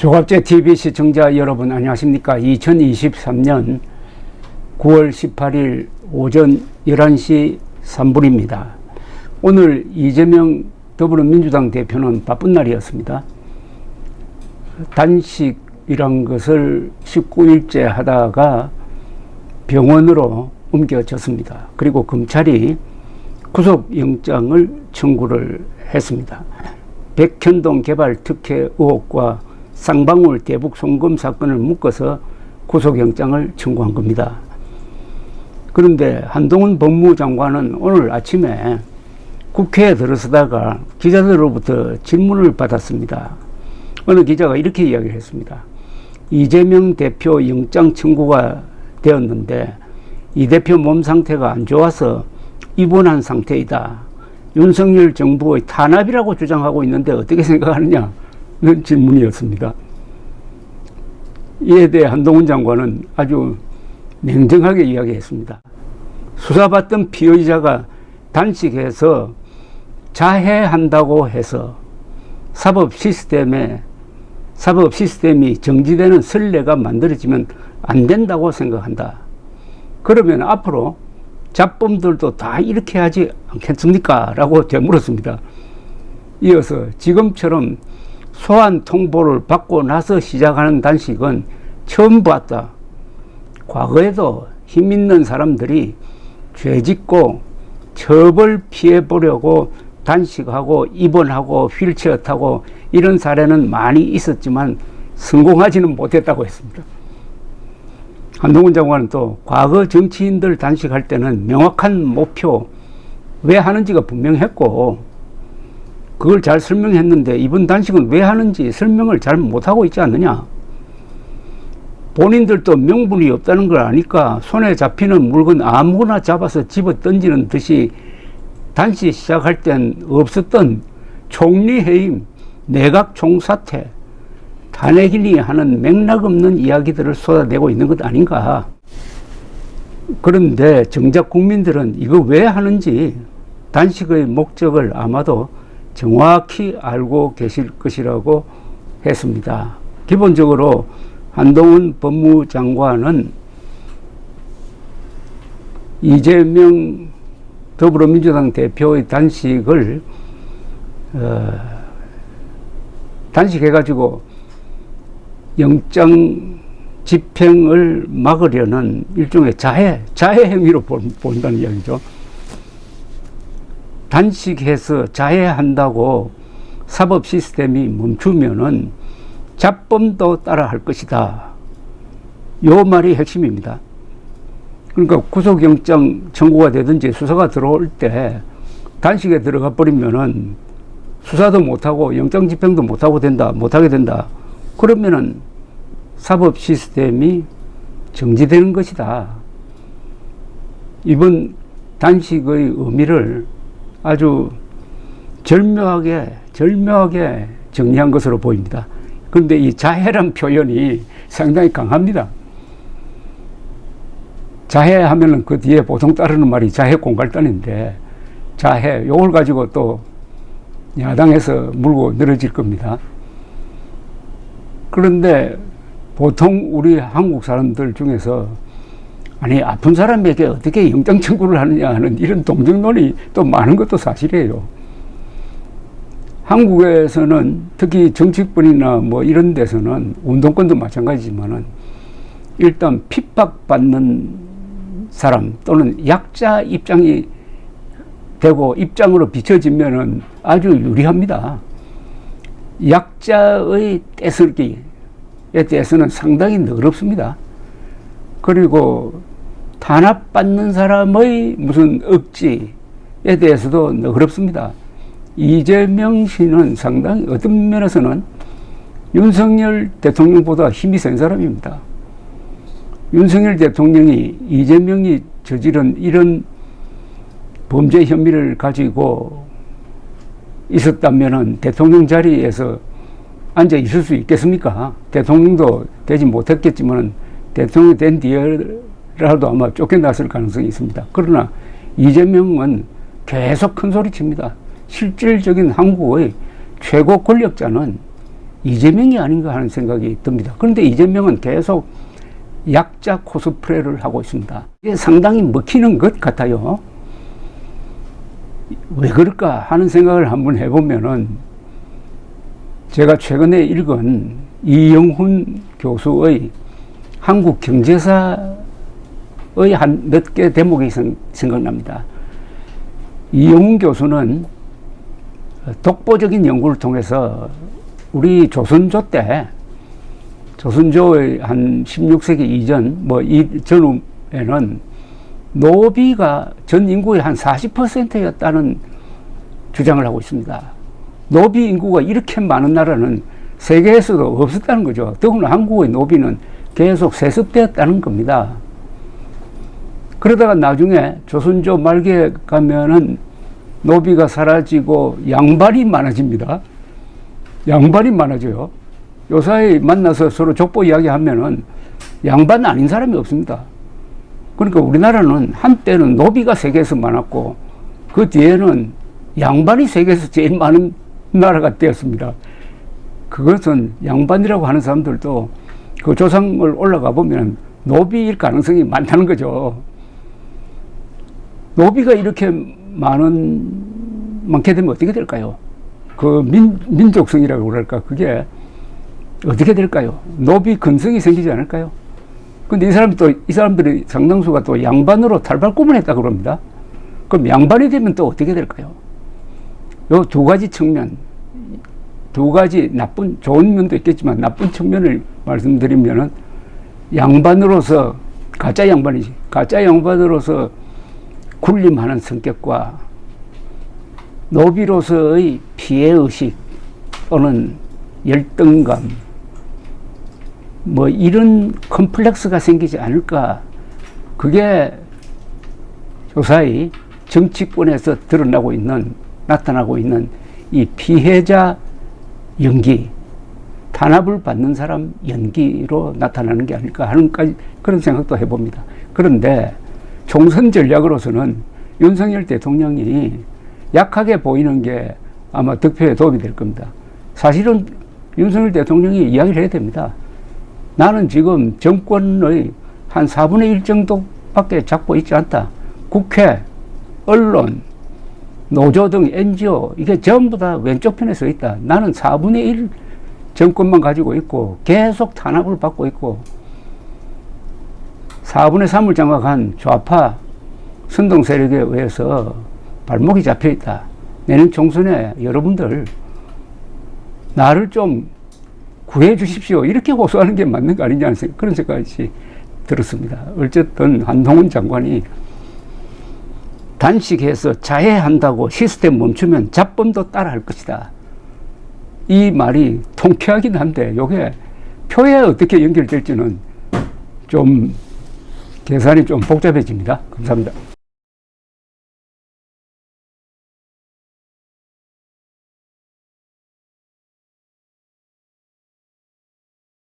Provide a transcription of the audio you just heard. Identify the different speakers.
Speaker 1: 조갑제 TV 시청자 여러분 안녕하십니까. 2023년 9월 18일 오전 11시 3분입니다. 오늘 이재명 더불어민주당 대표는 바쁜 날이었습니다. 단식이란 것을 19일째 하다가 병원으로 옮겨졌습니다. 그리고 검찰이 구속영장을 청구를 했습니다. 백현동 개발 특혜 의혹과 쌍방울 대북 송금 사건을 묶어서 구속영장을 청구한 겁니다. 그런데 한동훈 법무장관은 오늘 아침에 국회에 들어서다가 기자들로부터 질문을 받았습니다. 어느 기자가 이렇게 이야기를 했습니다. 이재명 대표 영장 청구가 되었는데 이 대표 몸 상태가 안 좋아서 입원한 상태이다. 윤석열 정부의 탄압이라고 주장하고 있는데 어떻게 생각하느냐? 는 질문이었습니다. 이에 대해 한동훈 장관은 아주 냉정하게 이야기했습니다. 수사받던 피의자가 단식해서 자해한다고 해서 사법 시스템이 정지되는 선례가 만들어지면 안 된다고 생각한다. 그러면 앞으로 잡범들도 다 이렇게 하지 않겠습니까? 라고 되물었습니다. 이어서 지금처럼 소환 통보를 받고 나서 시작하는 단식은 처음 봤다. 과거에도 힘 있는 사람들이 죄짓고 처벌 피해 보려고 단식하고 입원하고 휠체어 타고 이런 사례는 많이 있었지만 성공하지는 못했다고 했습니다. 한동훈 장관은 또 과거 정치인들 단식할 때는 명확한 목표 왜 하는지가 분명했고 그걸 잘 설명했는데 이번 단식은 왜 하는지 설명을 잘 못하고 있지 않느냐. 본인들도 명분이 없다는 걸 아니까 손에 잡히는 물건 아무거나 잡아서 집어 던지는 듯이 단식 시작할 땐 없었던 총리해임, 내각 총사퇴, 탄핵이니 하는 맥락 없는 이야기들을 쏟아내고 있는 것 아닌가. 그런데 정작 국민들은 이거 왜 하는지 단식의 목적을 아마도 정확히 알고 계실 것이라고 했습니다. 기본적으로 한동훈 법무장관은 이재명 더불어민주당 대표의 단식을 단식해가지고 영장 집행을 막으려는 일종의 자해 행위로 본다는 이야기죠. 단식해서 자해한다고 사법 시스템이 멈추면은 잡범도 따라 할 것이다. 요 말이 핵심입니다. 그러니까 구속영장 청구가 되든지 수사가 들어올 때 단식에 들어가 버리면은 수사도 못하고 영장 집행도 못하게 된다. 그러면은 사법 시스템이 정지되는 것이다. 이번 단식의 의미를 아주 절묘하게 정리한 것으로 보입니다. 그런데 이 자해란 표현이 상당히 강합니다. 자해하면은 그 뒤에 보통 따르는 말이 자해 공갈단인데 자해 요걸 가지고 또 야당에서 물고 늘어질 겁니다. 그런데 보통 우리 한국 사람들 중에서 아니 아픈 사람에게 어떻게 영장 청구를 하느냐 하는 이런 동정론이 또 많은 것도 사실이에요. 한국에서는 특히 정치권이나 뭐 이런 데서는 운동권도 마찬가지지만은 일단 핍박받는 사람 또는 약자 입장이 되고 입장으로 비춰지면은 아주 유리합니다. 약자의 떼쓰기에 대해서는 상당히 너그럽습니다. 그리고 탄압받는 사람의 무슨 억지에 대해서도 너그럽습니다. 이재명 씨는 상당히 어떤 면에서는 윤석열 대통령보다 힘이 센 사람입니다. 윤석열 대통령이 이재명이 저지른 이런 범죄 혐의를 가지고 있었다면은 대통령 자리에서 앉아 있을 수 있겠습니까? 대통령도 되지 못했겠지만 대통령이 된 뒤에라도 아마 쫓겨났을 가능성이 있습니다. 그러나 이재명은 계속 큰 소리 칩니다. 실질적인 한국의 최고 권력자는 이재명이 아닌가 하는 생각이 듭니다. 그런데 이재명은 계속 약자 코스프레를 하고 있습니다. 이게 상당히 먹히는 것 같아요. 왜 그럴까 하는 생각을 한번 해보면은, 제가 최근에 읽은 이영훈 교수의 한국 경제사의 한 몇 개 대목이 생각납니다. 이영훈 교수는 독보적인 연구를 통해서 우리 조선조 때, 조선조의 한 16세기 이전, 이 전후에는 노비가 전 인구의 한 40%였다는 주장을 하고 있습니다. 노비 인구가 이렇게 많은 나라는 세계에서도 없었다는 거죠. 더구나 한국의 노비는 계속 세습되었다는 겁니다. 그러다가 나중에 조선조 말기에 가면은 노비가 사라지고 양반이 많아집니다. 양반이 많아져요. 요사이 만나서 서로 족보 이야기하면은 양반 아닌 사람이 없습니다. 그러니까 우리나라는 한때는 노비가 세계에서 많았고, 그 뒤에는 양반이 세계에서 제일 많은 나라가 되었습니다. 그것은 양반이라고 하는 사람들도 그 조상을 올라가 보면 노비일 가능성이 많다는 거죠. 노비가 이렇게 많게 되면 어떻게 될까요? 그 민족성이라고 그럴까? 그게 어떻게 될까요? 노비 근성이 생기지 않을까요? 근데 이 사람들이 상당수가 또 양반으로 탈바꿈을 했다 그럽니다. 그럼 양반이 되면 또 어떻게 될까요? 요 두 가지 측면, 두 가지 좋은 면도 있겠지만 나쁜 측면을 말씀드리면은, 양반으로서, 가짜 양반으로서 군림하는 성격과 노비로서의 피해의식 또는 열등감, 이런 컴플렉스가 생기지 않을까. 그게 요사이 정치권에서 나타나고 있는 이 피해자 연기, 탄압을 받는 사람 연기로 나타나는 게 아닐까 하는 그런 생각도 해봅니다. 그런데 총선 전략으로서는 윤석열 대통령이 약하게 보이는 게 아마 득표에 도움이 될 겁니다. 사실은 윤석열 대통령이 이야기를 해야 됩니다. 나는 지금 정권의 한 4분의 1 정도밖에 잡고 있지 않다. 국회, 언론, 노조 등 NGO, 이게 전부 다 왼쪽 편에 서 있다. 나는 4분의 1 정권만 가지고 있고 계속 탄압을 받고 있고 4분의 3을 장악한 좌파 선동 세력에 의해서 발목이 잡혀 있다. 내년 총선에 여러분들 나를 좀 구해 주십시오. 이렇게 호소하는 게 맞는 거 아니냐는 그런 생각이 들었습니다. 어쨌든 한동훈 장관이 단식해서 자해한다고 시스템 멈추면 잡범도 따라할 것이다. 이 말이 통쾌하긴 한데 이게 표에 어떻게 연결될지는 좀 계산이 좀 복잡해집니다. 감사합니다.